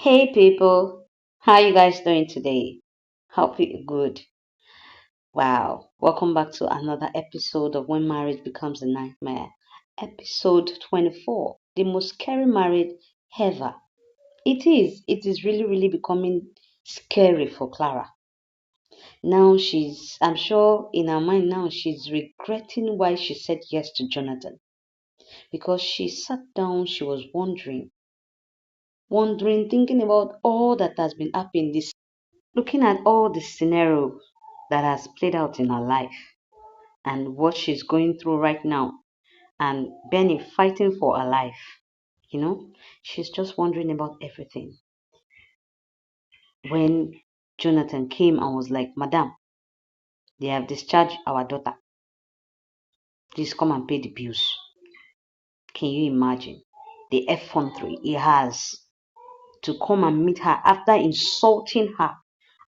Hey people, how you guys doing today? Hope you're good. Wow, welcome back to another episode of When Marriage Becomes a Nightmare. Episode 24, the most scary marriage ever. It is really becoming scary for Clara. Now I'm sure in her mind now she's regretting why she said yes to Jonathan. Because she sat down, she was wondering, thinking about all that has been happening this looking at all the scenarios that has played out in her life and what she's going through right now and Benny fighting for her life, you know, she's just wondering about everything. When Jonathan came and was like, Madam, they have discharged our daughter. Please come and pay the bills. Can you imagine the effrontery he has to come and meet her after insulting her,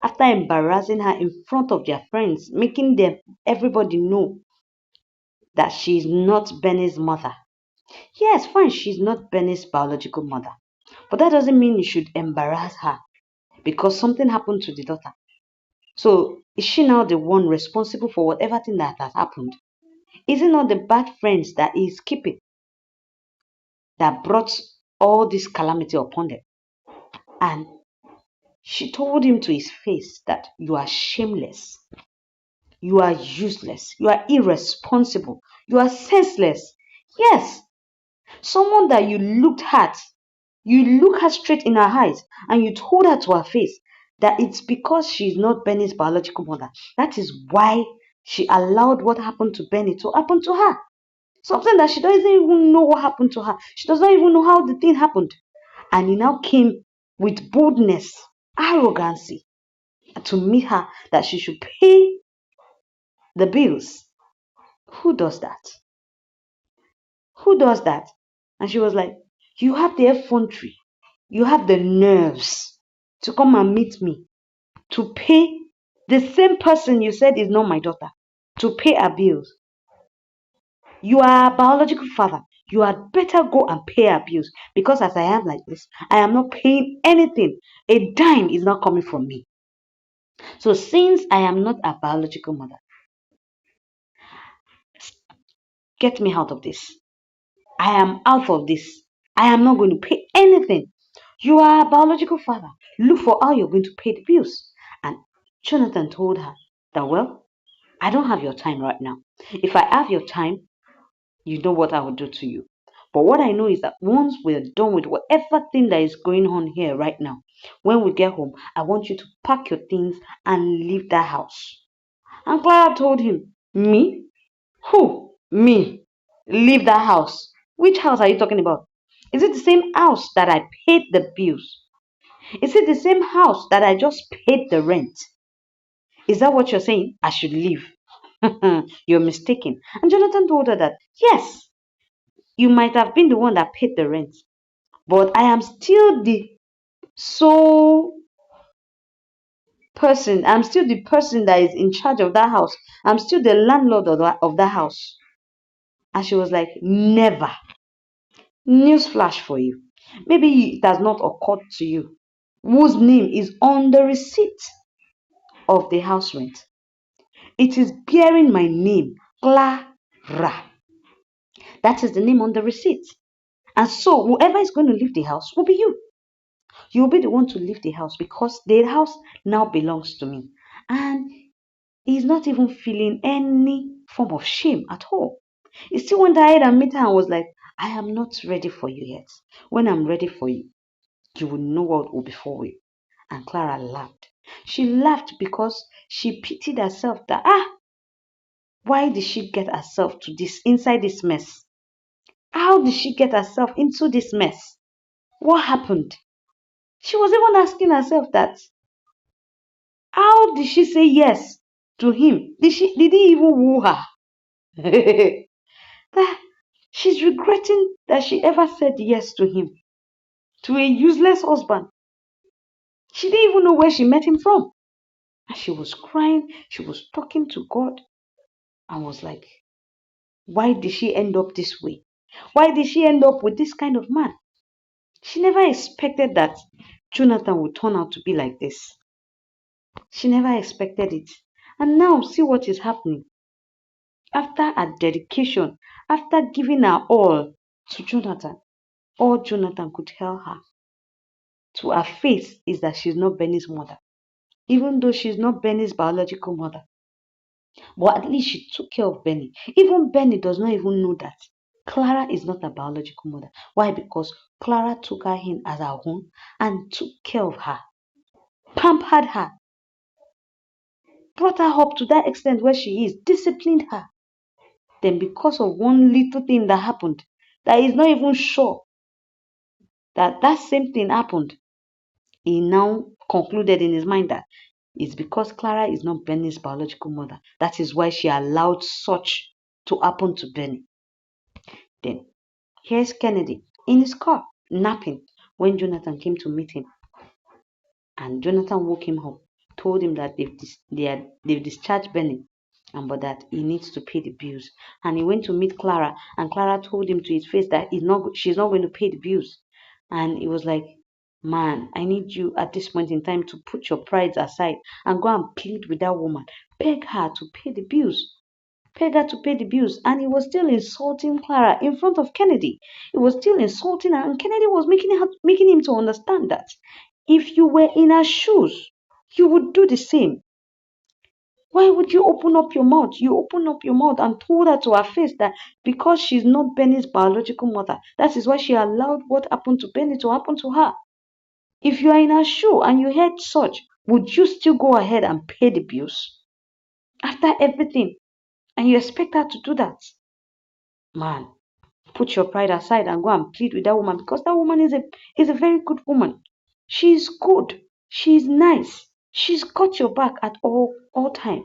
after embarrassing her in front of their friends, making them everybody know that she's not Benny's mother. Yes, fine, she's not Benny's biological mother. But that doesn't mean you should embarrass her because something happened to the daughter. So is she now the one responsible for whatever thing that has happened? Is it not the bad friends that is keeping that brought all this calamity upon them? And she told him to his face that you are shameless, you are useless, you are irresponsible, you are senseless. Yes, someone that you look her straight in her eyes and you told her to her face that it's because she's not Benny's biological mother. That is why she allowed what happened to Benny to happen to her. Something that she doesn't even know what happened to her. She does not even know how the thing happened. And he now came with boldness, arrogancy to meet her that she should pay the bills. Who does that? Who does that? And she was like, you have the effrontery, you have the nerves to come and meet me, to pay the same person you said is not my daughter, to pay her bills. You are a biological father. You had better go and pay her bills because as I am like this, I am not paying anything. A dime is not coming from me. So since I am not a biological mother, get me out of this. I am out of this. I am not going to pay anything. You are a biological father. Look for how you're going to pay the bills. And Jonathan told her that, well, I don't have your time right now. If I have your time, you know what I will do to you. But what I know is that once we're done with whatever thing that is going on here right now, when we get home, I want you to pack your things and leave that house. And Clara told him, me? Who? Me? Leave that house. Which house are you talking about? Is it the same house that I paid the bills? Is it the same house that I just paid the rent? Is that what you're saying? I should leave. You're mistaken. And Jonathan told her that, yes, you might have been the one that paid the rent, but I am still the sole person. I'm still the person that is in charge of that house. I'm still the landlord of that house. And she was like, never. Newsflash for you. Maybe it has not occurred to you. Whose name is on the receipt of the house rent? It is bearing my name, Clara. That is the name on the receipt. And so whoever is going to leave the house will be you. You'll be the one to leave the house because the house now belongs to me. And he's not even feeling any form of shame at all. He still went ahead and met her and was like, I am not ready for you yet. When I'm ready for you, you will know what will befall you. And Clara laughed. She laughed because she pitied herself that, why did she get herself to this inside this mess? How did she get herself into this mess? What happened? She was even asking herself that, how did she say yes to him? Did he even woo her? That she's regretting that she ever said yes to him, to a useless husband. She didn't even know where she met him from. And she was crying, she was talking to God and was like, why did she end up this way? Why did she end up with this kind of man? She never expected that Jonathan would turn out to be like this. She never expected it. And now see what is happening. After her dedication, after giving her all to Jonathan, all Jonathan could tell her to her face is that she's not Benny's mother. Even though she's not Benny's biological mother. But at least she took care of Benny. Even Benny does not even know that Clara is not a biological mother. Why? Because Clara took her in as her own and took care of her, pampered her, brought her up to that extent where she is, disciplined her. Then because of one little thing that happened, that he's not even sure that that same thing happened, he now concluded in his mind that it's because Clara is not Benny's biological mother. That is why she allowed such to happen to Benny. Then here's Kennedy in his car, napping, when Jonathan came to meet him. And Jonathan woke him up, told him that they've discharged Benny, and but that he needs to pay the bills. And he went to meet Clara, and Clara told him to his face that she's not going to pay the bills. And he was like, man, I need you at this point in time to put your pride aside and go and plead with that woman. Beg her to pay the bills. Beg her to pay the bills. And he was still insulting Clara in front of Kennedy. He was still insulting her, and Kennedy was making him to understand that if you were in her shoes, you would do the same. Why would you open up your mouth? You open up your mouth and told her to her face that because she's not Benny's biological mother, that is why she allowed what happened to Benny to happen to her. If you are in her shoe and you heard such, would you still go ahead and pay the bills? After everything, and you expect her to do that? Man, put your pride aside and go and plead with that woman, because that woman is a very good woman. She's good. She's nice. She's got your back at all time.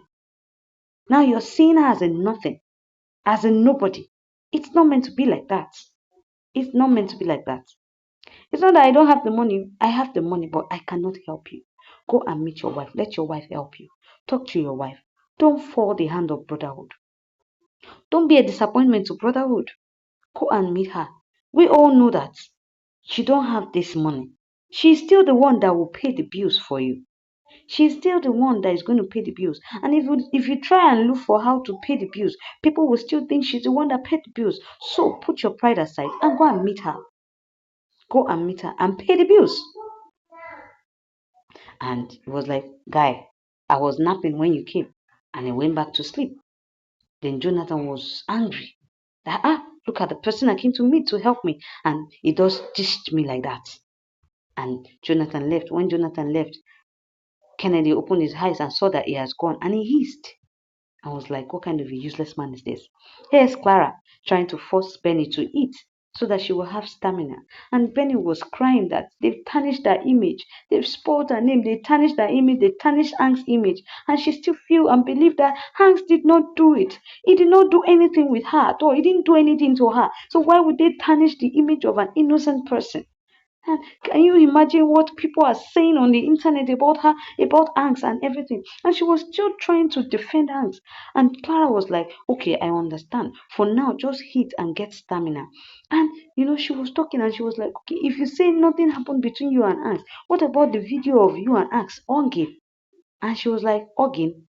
Now you're seeing her as a nothing, as a nobody. It's not meant to be like that. It's not meant to be like that. It's not that I don't have the money. I have the money, but I cannot help you. Go and meet your wife. Let your wife help you. Talk to your wife. Don't fall the hand of brotherhood. Don't be a disappointment to brotherhood. Go and meet her. We all know that she don't have this money. She's still the one that will pay the bills for you. She's still the one that is going to pay the bills. And if you try and look for how to pay the bills, people will still think she's the one that paid the bills. So put your pride aside and go and meet her. Go and meet her and pay the bills. And he was like, guy, I was napping when you came. And I went back to sleep. Then Jonathan was angry. That, look at the person I came to meet to help me. And he just dished me like that. And Jonathan left. When Jonathan left, Kennedy opened his eyes and saw that he has gone. And he hissed. I was like, what kind of a useless man is this? Here's Clara trying to force Benny to eat so that she will have stamina. And Benny was crying that they've tarnished her image. They've spoiled her name. They tarnished her image. They tarnished Hank's image. And she still feel and believe that Hank did not do it. He did not do anything with her at all. He didn't do anything to her. So why would they tarnish the image of an innocent person? And can you imagine what people are saying on the internet about her, about Hanks and everything? And she was still trying to defend Hanks. And Clara was like, okay, I understand. For now, just eat and get stamina. And, she was talking and she was like, okay, if you say nothing happened between you and Hanks, what about the video of you and Hanks hugging? And she was like, hugging?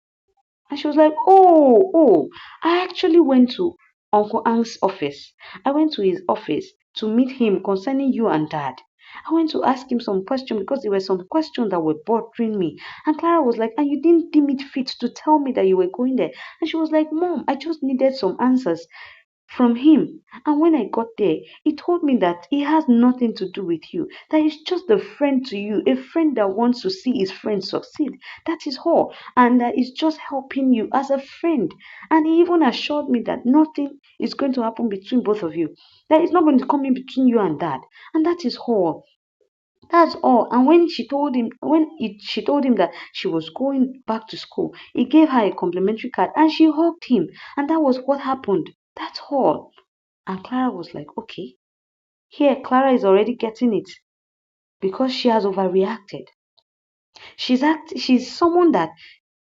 And she was like, oh, I actually went to Uncle Hank's office. I went to his office to meet him concerning you and Dad. I went to ask him some questions because there were some questions that were bothering me. And Clara was like, and you didn't deem it fit to tell me that you were going there. And she was like, Mom, I just needed some answers from him. And when I got there, he told me that he has nothing to do with you, that he's just a friend to you, a friend that wants to see his friend succeed. That is all. And that is just helping you as a friend. And he even assured me that nothing is going to happen between both of you, that it's not going to come in between you and Dad. And that is all. That's all. And when she told him that she was going back to school, he gave her a complimentary card and she hugged him. And that was what happened. That's all. And Clara was like, okay. Here, Clara is already getting it because she has overreacted. She's someone that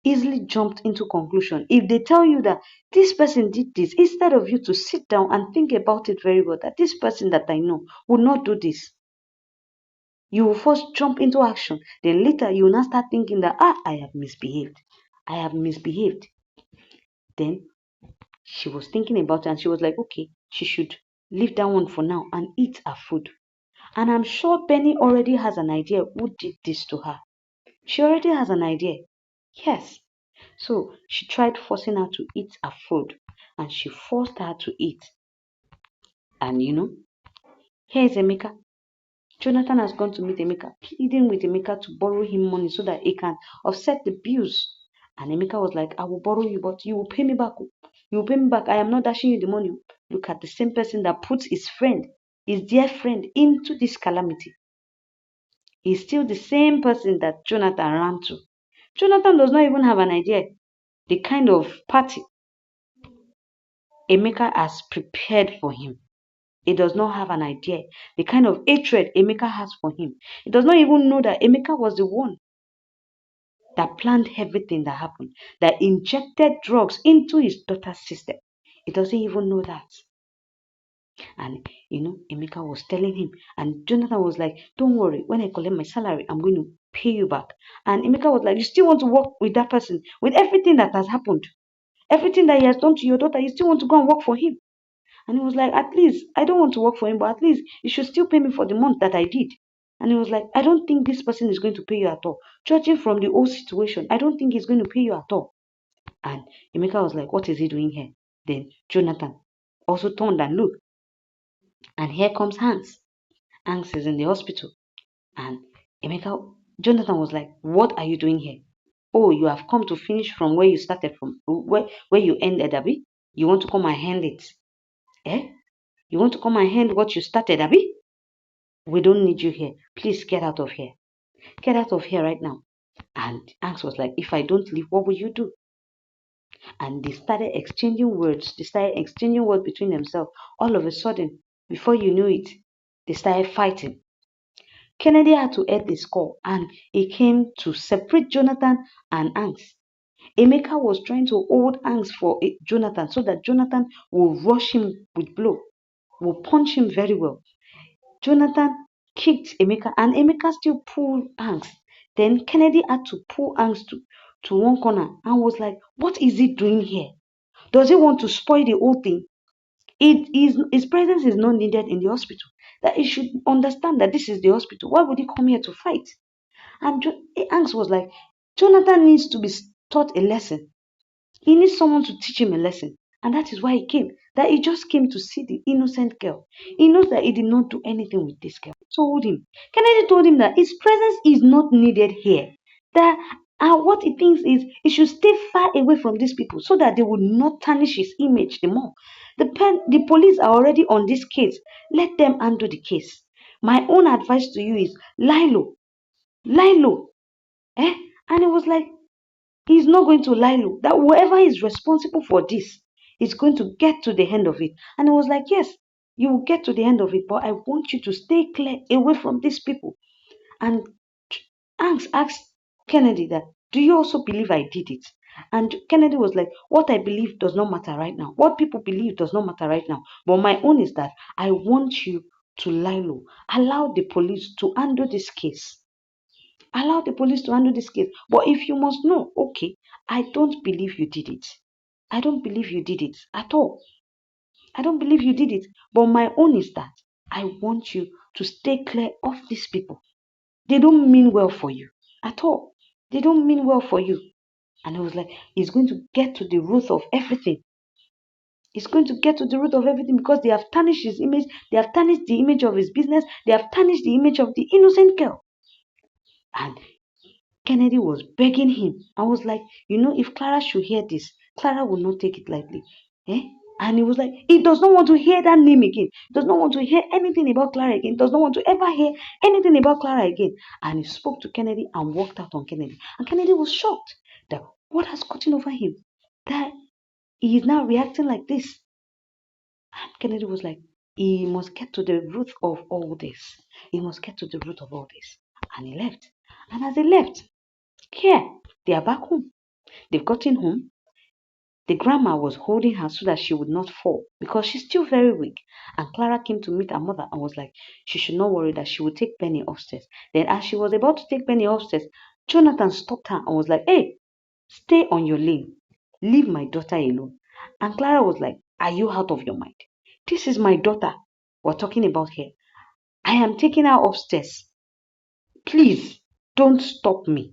easily jumped into conclusion. If they tell you that this person did this, instead of you to sit down and think about it very well, that this person that I know would not do this, You will first jump into action. Then later you will now start thinking that I have misbehaved. I have misbehaved. Then she was thinking about it and she was like, okay, she should leave that one for now and eat her food. And I'm sure Penny already has an idea who did this to her. She already has an idea. Yes. So she tried forcing her to eat her food and she forced her to eat. And here's Emeka. Jonathan has gone to meet Emeka, pleading with Emeka to borrow him money so that he can offset the bills. And Emeka was like, I will borrow you, but you will pay me back. You will pay me back. I am not dashing you the money. Look at the same person that puts his friend, his dear friend, into this calamity. He's still the same person that Jonathan ran to. Jonathan does not even have an idea the kind of party Emeka has prepared for him. He does not have an idea the kind of hatred Emeka has for him. He does not even know that Emeka was the one that planned everything that happened, that injected drugs into his daughter's system. He doesn't even know that. And Emeka was telling him, and Jonathan was like, don't worry, when I collect my salary, I'm going to pay you back. And Emeka was like, you still want to work with that person, with everything that has happened, everything that he has done to your daughter, you still want to go and work for him? And he was like, at least, I don't want to work for him, but at least you should still pay me for the month that I did. And he was like, I don't think this person is going to pay you at all. Judging from the whole situation, I don't think he's going to pay you at all. And Emeka was like, what is he doing here? Then Jonathan also turned and looked. And here comes Hans. Hans is in the hospital. And Jonathan was like, what are you doing here? Oh, you have come to finish from where you started from, where you ended, Abby? You want to come and hand it? Eh? You want to come and hand what you started, Abby? We don't need you here. Please get out of here. Get out of here right now. And Hans was like, if I don't leave, what will you do? And they started exchanging words. They started exchanging words between themselves. All of a sudden, before you knew it, they started fighting. Kennedy had to end the score and he came to separate Jonathan and Hans. Emeka was trying to hold Hanks for Jonathan so that Jonathan will rush him with blow, will punch him very well. Jonathan kicked Emeka and Emeka still pulled Hanks. Then Kennedy had to pull Hanks to one corner and was like, what is he doing here? Does he want to spoil the whole thing? His presence is not needed in the hospital. That he should understand that this is the hospital. Why would he come here to fight? And Hanks was like, Jonathan needs to be taught a lesson. He needs someone to teach him a lesson. And that is why he came. That he just came to see the innocent girl. He knows that he did not do anything with this girl. Kennedy told him that his presence is not needed here. That what he thinks is he should stay far away from these people so that they would not tarnish his image the more. The police are already on this case. Let them handle the case. My own advice to you is lie low. Lie low. And it was like, he's not going to lie low. That whoever is responsible for this is going to get to the end of it. And it was like, yes, you will get to the end of it, but I want you to stay clear away from these people. And Hanks asked Kennedy that, do you also believe I did it? And Kennedy was like, what I believe does not matter right now. What people believe does not matter right now. But my own is that I want you to lie low. Allow the police to handle this case. Allow the police to handle this case. But if you must know, okay, I don't believe you did it. I don't believe you did it at all. I don't believe you did it. But my own is that I want you to stay clear of these people. They don't mean well for you at all. They don't mean well for you. And I was like, he's going to get to the root of everything. He's going to get to the root of everything because they have tarnished his image. They have tarnished the image of his business. They have tarnished the image of the innocent girl. And Kennedy was begging him. I was like, if Clara should hear this, Clara will not take it lightly. And he was like, he does not want to hear that name again. He does not want to hear anything about Clara again. He does not want to ever hear anything about Clara again. And he spoke to Kennedy and walked out on Kennedy. And Kennedy was shocked that what has gotten over him, that he is now reacting like this. And Kennedy was like, he must get to the root of all this. He must get to the root of all this. And he left. And as he left, here, they are back home. They've gotten home. The grandma was holding her so that she would not fall because she's still very weak. And Clara came to meet her mother and was like, she should not worry that she would take Penny upstairs. Then, as she was about to take Penny upstairs, Jonathan stopped her and was like, hey, stay on your lane. Leave my daughter alone. And Clara was like, are you out of your mind? This is my daughter we're talking about here. I am taking her upstairs. Please, don't stop me.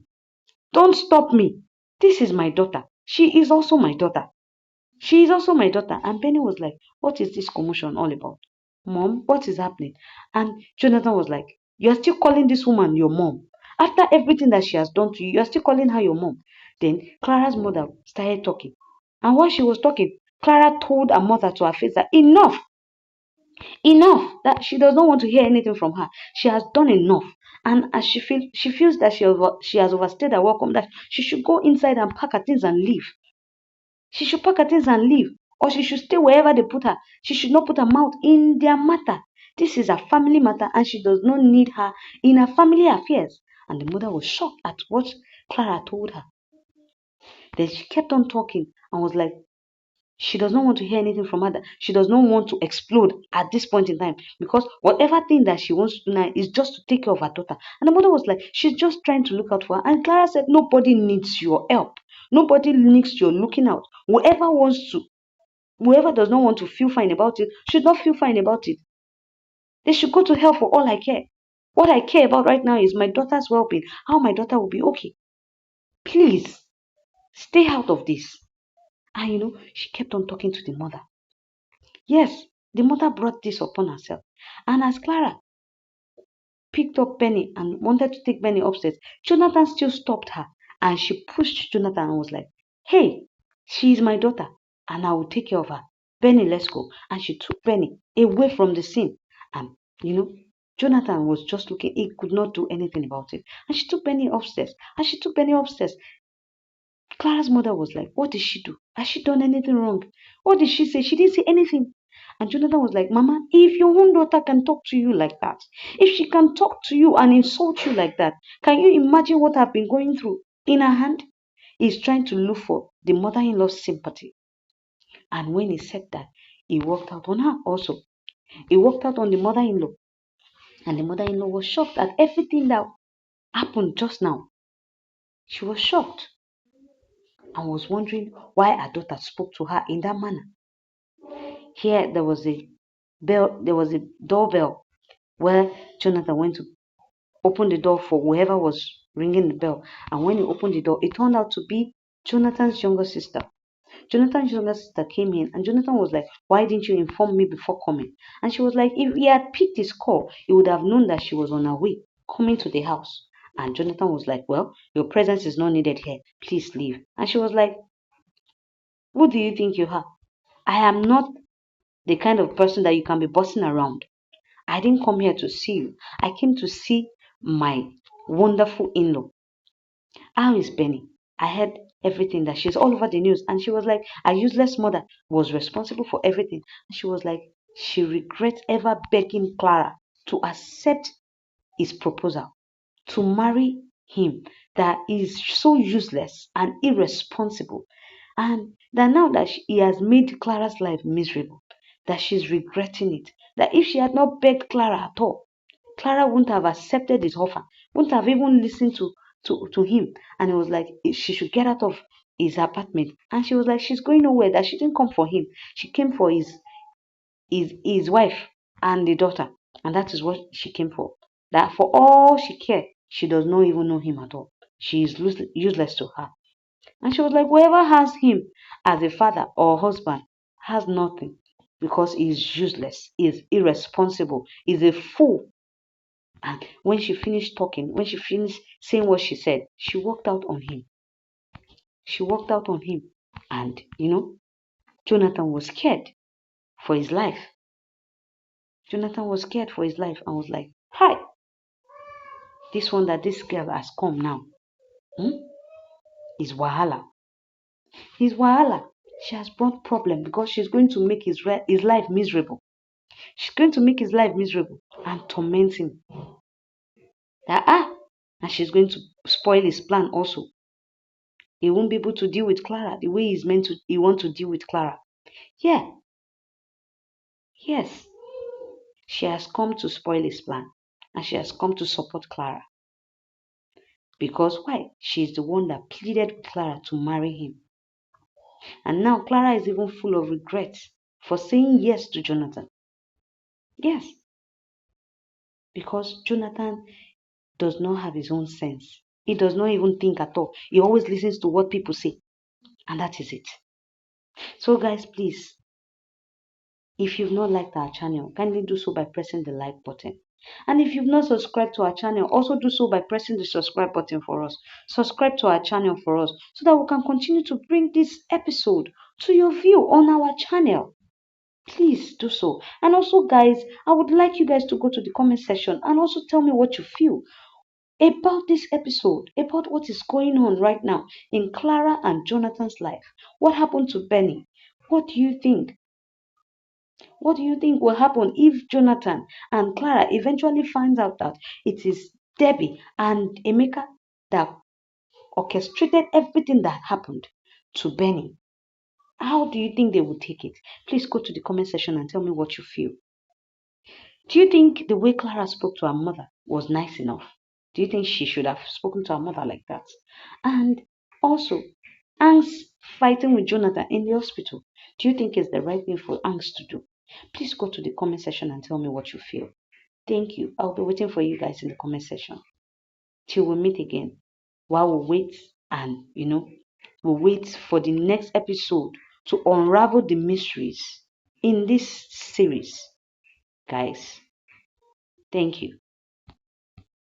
Don't stop me. This is my daughter. She is also my daughter. She is also my daughter. And Penny was like, what is this commotion all about? Mom, what is happening? And Jonathan was like, you're still calling this woman your mom. After everything that she has done to you, you're still calling her your mom. Then Clara's mother started talking. And while she was talking, Clara told her mother to her face that enough, enough, that she does not want to hear anything from her. She has done enough. And as she feels that she has overstayed her welcome, that she should go inside and pack her things and leave. She should pack her things and leave, or she should stay wherever they put her. She should not put her mouth in their matter. This is a family matter, and she does not need her in her family affairs. And the mother was shocked at what Clara told her. Then she kept on talking and was like, she does not want to hear anything from her. She does not want to explode at this point in time because whatever thing that she wants to do now is just to take care of her daughter. And the mother was like, she's just trying to look out for her. And Clara said, nobody needs your help. Nobody needs your looking out. Whoever does not want to feel fine about it should not feel fine about it. They should go to hell for all I care. What I care about right now is my daughter's well-being, how my daughter will be okay. Please, stay out of this. And she kept on talking to the mother. Yes, the mother brought this upon herself. And as Clara picked up Penny and wanted to take Penny upstairs, Jonathan still stopped her. And she pushed Jonathan and was like, hey, she is my daughter and I will take care of her. Penny, let's go. And she took Penny away from the scene. And, Jonathan was just looking. He could not do anything about it. And she took Penny upstairs. Clara's mother was like, what did she do? Has she done anything wrong? What did she say? She didn't say anything. And Jonathan was like, Mama, if your own daughter can talk to you like that, if she can talk to you and insult you like that, can you imagine what I've been going through in her hand? He's trying to look for the mother-in-law's sympathy. And when he said that, he walked out on her also. He walked out on the mother-in-law. And the mother-in-law was shocked at everything that happened just now. She was shocked and was wondering why her daughter spoke to her in that manner. Here there was a doorbell where Jonathan went to open the door for whoever was ringing the bell. And when he opened the door, it turned out to be Jonathan's younger sister. Jonathan's younger sister came in and Jonathan was like, why didn't you inform me before coming? And she was like, if he had picked his call, he would have known that she was on her way, coming to the house. And Jonathan was like, well, your presence is not needed here. Please leave. And she was like, who do you think you are? I am not the kind of person that you can be bossing around. I didn't come here to see you. I came to see my wonderful in-law. How is Penny? I heard everything that she's all over the news. And she was like, a useless mother was responsible for everything. And she was like, she regrets ever begging Clara to accept his proposal, to marry him, that is so useless and irresponsible. And that now that he has made Clara's life miserable, that she's regretting it. That if she had not begged Clara at all, Clara wouldn't have accepted his offer, wouldn't have even listened to him. And it was like she should get out of his apartment. And she was like, she's going nowhere, that she didn't come for him. She came for his wife and the daughter. And that is what she came for. That for all she cared, she does not even know him at all. She is useless to her. And she was like, whoever has him as a father or husband has nothing because he's useless, he's irresponsible, he's a fool. And when she finished talking, when she finished saying what she said, she walked out on him. She walked out on him. And, Jonathan was scared for his life. Jonathan was scared for his life and was like, hi, this one that this girl has come now is Wahala. He's Wahala. She has brought problem because she's going to make his life miserable. She's going to make his life miserable and torment him. And she's going to spoil his plan also. he won't be able to deal with Clara the way he want to deal with Clara. Yeah, yes, she has come to spoil his plan, and she has come to support Clara. Because why? She's the one that pleaded with Clara to marry him. And now Clara is even full of regrets for saying yes to Jonathan. Yes, because Jonathan does not have his own sense. He does not even think at all. He always listens to what people say. And that is it. So guys, please, if you've not liked our channel, kindly do so by pressing the like button. And if you've not subscribed to our channel, also do so by pressing the subscribe button for us. Subscribe to our channel for us so that we can continue to bring this episode to your view on our channel. Please do so. And also, guys, I would like you guys to go to the comment section and also tell me what you feel about this episode, about what is going on right now in Clara and Jonathan's life. What happened to Benny? What do you think? What do you think will happen if Jonathan and Clara eventually finds out that it is Debbie and Emeka that orchestrated everything that happened to Benny? How do you think they will take it? Please go to the comment section and tell me what you feel. Do you think the way Clara spoke to her mother was nice enough? Do you think she should have spoken to her mother like that? And also, Angst fighting with Jonathan in the hospital. Do you think it's the right thing for Angst to do? Please go to the comment section and tell me what you feel. Thank you. I'll be waiting for you guys in the comment section. Till we meet again. While we wait and, we wait for the next episode to unravel the mysteries in this series. Guys, thank you.